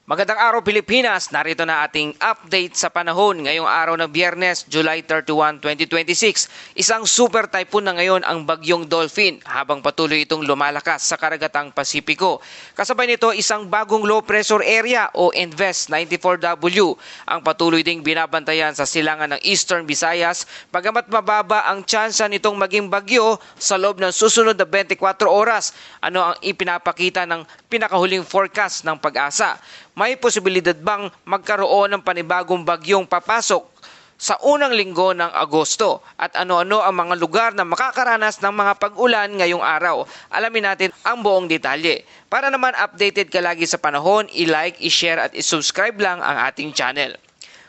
Magandang araw Pilipinas, narito na ating update sa panahon ngayong araw ng Biyernes, July 31, 2026. Isang super typhoon na ngayon ang bagyong Dolphin habang patuloy itong lumalakas sa karagatang Pasipiko. Kasabay nito isang bagong low pressure area o NVEST 94W ang patuloy ding binabantayan sa silangan ng Eastern Visayas bagamat mababa ang tsansa nitong maging bagyo sa loob ng susunod na 24 oras. Ano ang ipinapakita ng pinakahuling forecast ng Pag-asa? May posibilidad bang magkaroon ng panibagong bagyong papasok sa unang linggo ng Agosto? At ano-ano ang mga lugar na makakaranas ng mga pag-ulan ngayong araw? Alamin natin ang buong detalye. Para naman updated ka lagi sa panahon, i-like, i-share at i-subscribe lang ang ating channel.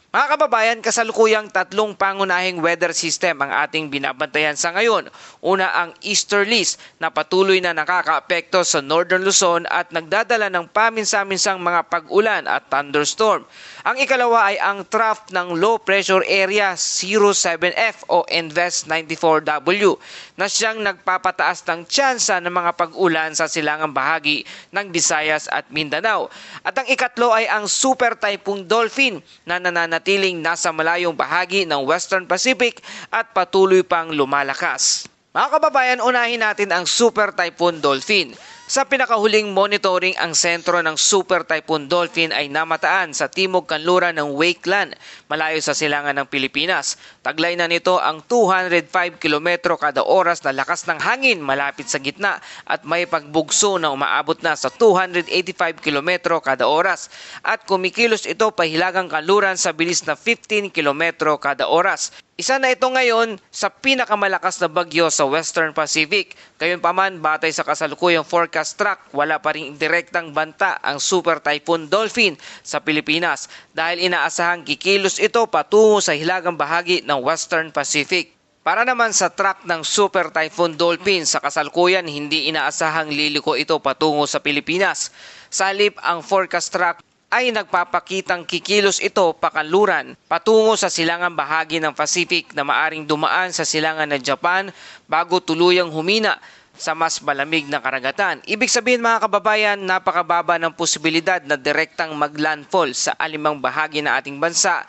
Mga kababayan, kasalukuyang tatlong pangunahing weather system ang ating binabantayan sa ngayon. Una ang easterlies na patuloy na nakakaapekto sa Northern Luzon at nagdadala ng paminsa-minsang mga pag-ulan at thunderstorm. Ang ikalawa ay ang trough ng low pressure area 07F o NVEST 94W na siyang nagpapataas ng tsansa ng mga pag-ulan sa silangang bahagi ng Visayas at Mindanao. At ang ikatlo ay ang super typhoon Dolphin na nananatiling nasa malayong bahagi ng Western Pacific at patuloy pang lumalakas. Mga kababayan, unahin natin ang Super Typhoon Dolphin. Sa pinakahuling monitoring, ang sentro ng Super Typhoon Dolphin ay namataan sa timog kanluran ng Wakeland, malayo sa silangan ng Pilipinas. Taglay na nito ang 205 km kada oras na lakas ng hangin malapit sa gitna at may pagbugso na umaabot na sa 285 km kada oras. At kumikilos ito pahilagang kanluran sa bilis na 15 km kada oras. Isa na ito ngayon sa pinakamalakas na bagyo sa Western Pacific. Gayunpaman, batay sa kasalukuyang forecast track, wala pa ring direktang banta ang Super Typhoon Dolphin sa Pilipinas dahil inaasahang kikilos ito patungo sa hilagang bahagi ng Western Pacific. Para naman sa track ng Super Typhoon Dolphin, sa kasalukuyan hindi inaasahang liliko ito patungo sa Pilipinas. Sa halip, ang forecast track ay nagpapakitang kikilos ito pakanluran patungo sa silangang bahagi ng Pacific na maaring dumaan sa silangan ng Japan bago tuluyang humina sa mas malamig na karagatan. Ibig sabihin mga kababayan, napakababa ng posibilidad na direktang maglandfall sa alimang bahagi ng ating bansa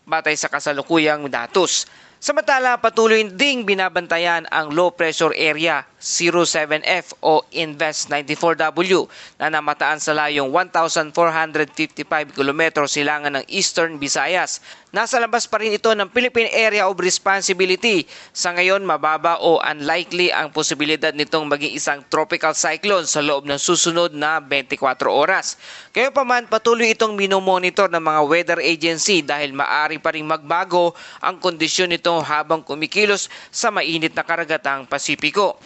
batay sa kasalukuyang datos. Samantala, patuloy ding binabantayan ang low pressure area 07F o NVEST 94W na namataan sa layong 1,455 km silangan ng Eastern Visayas. Nasa labas pa rin ito ng Philippine Area of Responsibility. Sa ngayon, mababa o unlikely ang posibilidad nitong maging isang tropical cyclone sa loob ng susunod na 24 oras. Gayunpaman, patuloy itong minomonitor ng mga weather agency dahil maaari pa rin magbago ang kondisyon nito habang kumikilos sa mainit na karagatang Pasipiko.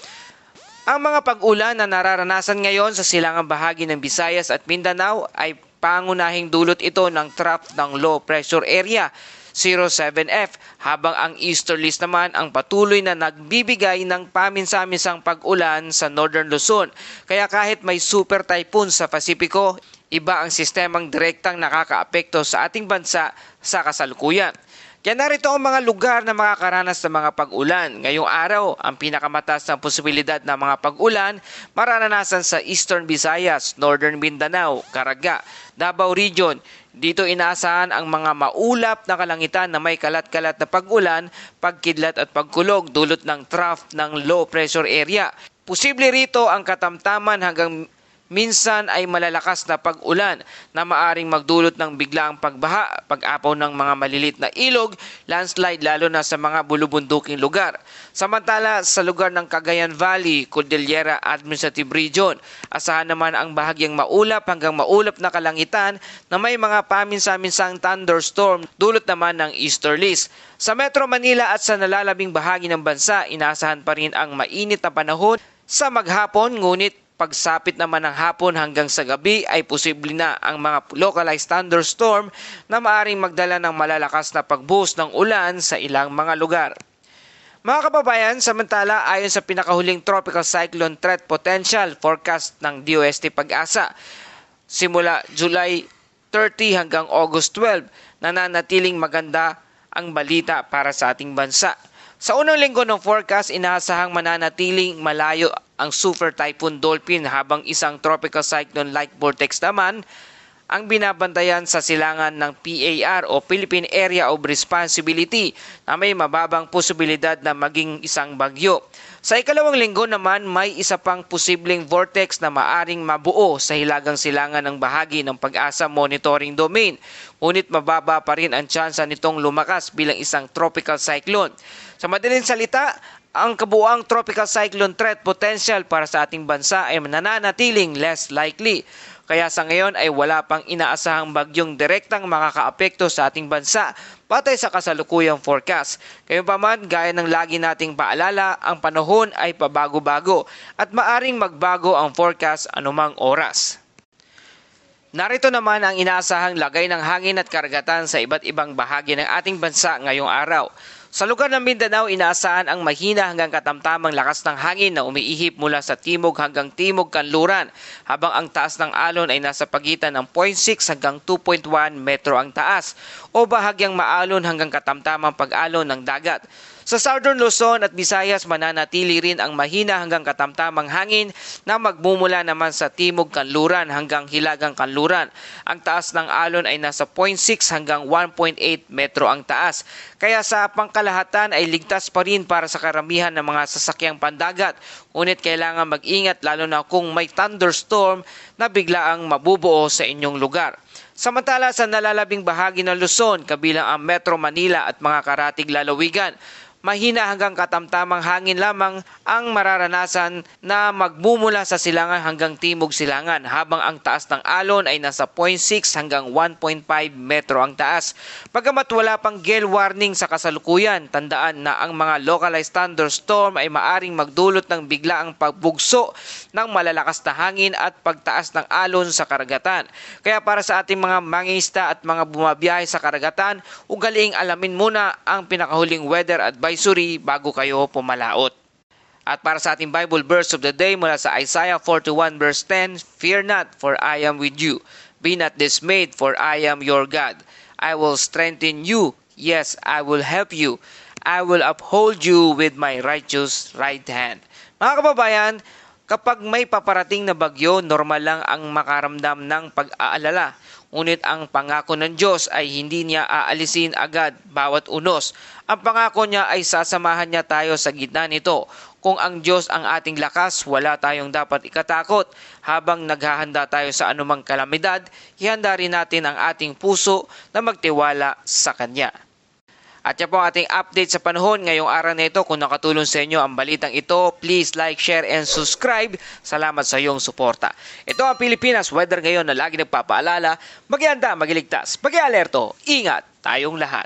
Ang mga pag-ulan na nararanasan ngayon sa silangang bahagi ng Visayas at Mindanao ay pangunahing dulot ito ng trough ng low pressure area 07F habang ang easterlies naman ang patuloy na nagbibigay ng paminsa-minsang pag-ulan sa Northern Luzon. Kaya kahit may super typhoon sa Pasipiko, iba ang sistemang direktang nakakaapekto sa ating bansa sa kasalukuyan. Kaya narito ang mga lugar na makakaranas ng mga pag-ulan. Ngayong araw, ang pinakamataas na posibilidad ng mga pag-ulan mararanasan sa Eastern Visayas, Northern Mindanao, Caraga, Davao Region. Dito inaasahan ang mga maulap na kalangitan na may kalat-kalat na pag-ulan, pagkidlat at pagkulog dulot ng trough ng low pressure area. Posible rito ang katamtaman hanggang minsan ay malalakas na pag-ulan na maaring magdulot ng biglaang pagbaha, pag-apaw ng mga malilit na ilog, landslide lalo na sa mga bulubunduking lugar. Samantala sa lugar ng Cagayan Valley, Cordillera Administrative Region, asahan naman ang bahagyang maulap hanggang maulap na kalangitan na may mga paminsa-minsang thunderstorm dulot naman ng easterlies. Sa Metro Manila at sa nalalabing bahagi ng bansa, inaasahan pa rin ang mainit na panahon sa maghapon, ngunit pagsapit naman ng hapon hanggang sa gabi ay posible na ang mga localized thunderstorm na maaring magdala ng malalakas na pagbuhos ng ulan sa ilang mga lugar. Mga kababayan, samantala ayon sa pinakahuling tropical cyclone threat potential forecast ng DOST Pag-asa, simula July 30 hanggang August 12, nananatiling maganda ang balita para sa ating bansa. Sa unang linggo ng forecast, inaasahang mananatiling malayo ang Super Typhoon Dolphin habang isang tropical cyclone like vortex naman ang binabantayan sa silangan ng PAR o Philippine Area of Responsibility na may mababang posibilidad na maging isang bagyo. Sa ikalawang linggo naman, may isa pang posibleng vortex na maaring mabuo sa hilagang silangan ng bahagi ng Pag-asa Monitoring Domain. Ngunit mababa pa rin ang tsansa nitong lumakas bilang isang tropical cyclone. Sa madaling salita, ang kabuuang tropical cyclone threat potential para sa ating bansa ay nananatiling less likely. Kaya sa ngayon ay wala pang inaasahang bagyong direktang makakaapekto sa ating bansa batay sa kasalukuyang forecast. Gayunpaman, gaya ng lagi nating paalala, ang panahon ay pabago-bago at maaring magbago ang forecast anumang oras. Narito naman ang inaasahang lagay ng hangin at karagatan sa iba't ibang bahagi ng ating bansa ngayong araw. Sa lugar ng Mindanao, inaasahan ang mahina hanggang katamtamang lakas ng hangin na umiihip mula sa timog hanggang timog kanluran, habang ang taas ng alon ay nasa pagitan ng 0.6 hanggang 2.1 metro ang taas o bahagyang maalon hanggang katamtamang pag-alon ng dagat. Sa Southern Luzon at Visayas, mananatili rin ang mahina hanggang katamtamang hangin na magmumula naman sa timog kanluran hanggang hilagang kanluran. Ang taas ng alon ay nasa 0.6 hanggang 1.8 metro ang taas. Kaya sa pangkalahatan ay ligtas pa rin para sa karamihan ng mga sasakyang pandagat. Ngunit kailangan mag-ingat lalo na kung may thunderstorm na biglaang mabubuo sa inyong lugar. Samantala sa nalalabing bahagi ng Luzon, kabilang ang Metro Manila at mga karatig lalawigan, mahina hanggang katamtamang hangin lamang ang mararanasan na magmumula sa silangan hanggang timog silangan, habang ang taas ng alon ay nasa 0.6 hanggang 1.5 metro ang taas. Pagkamat wala pang gale warning sa kasalukuyan, tandaan na ang mga localized thunderstorm ay maaring magdulot ng biglaang pagbugso ng malalakas na hangin at pagtaas ng alon sa karagatan. Kaya para sa ating mga mangingisda at mga bumabiyahe sa karagatan, ugaliing alamin muna ang pinakahuling weather advisory bago kayo pumalaot. At para sa ating Bible verse of the day mula sa Isaiah 41 verse 10, "Fear not, for I am with you. Be not dismayed, for I am your God. I will strengthen you. Yes, I will help you. I will uphold you with my righteous right hand." Mga kababayan, kapag may paparating na bagyo, normal lang ang makaramdam ng pag-aalala. Ngunit ang pangako ng Diyos ay hindi niya aalisin agad bawat unos. Ang pangako niya ay sasamahan niya tayo sa gitna nito. Kung ang Diyos ang ating lakas, wala tayong dapat ikatakot. Habang naghahanda tayo sa anumang kalamidad, ihanda rin natin ang ating puso na magtiwala sa Kanya. At yan po ang ating update sa panahon ngayong araw na ito. Kung nakatulong sa inyo ang balitang ito, please like, share, and subscribe. Salamat sa iyong suporta. Ito ang Pilipinas Weather ngayon na lagi nagpapaalala, mag-ianda, magiligtas, mag-alerto, ingat tayong lahat.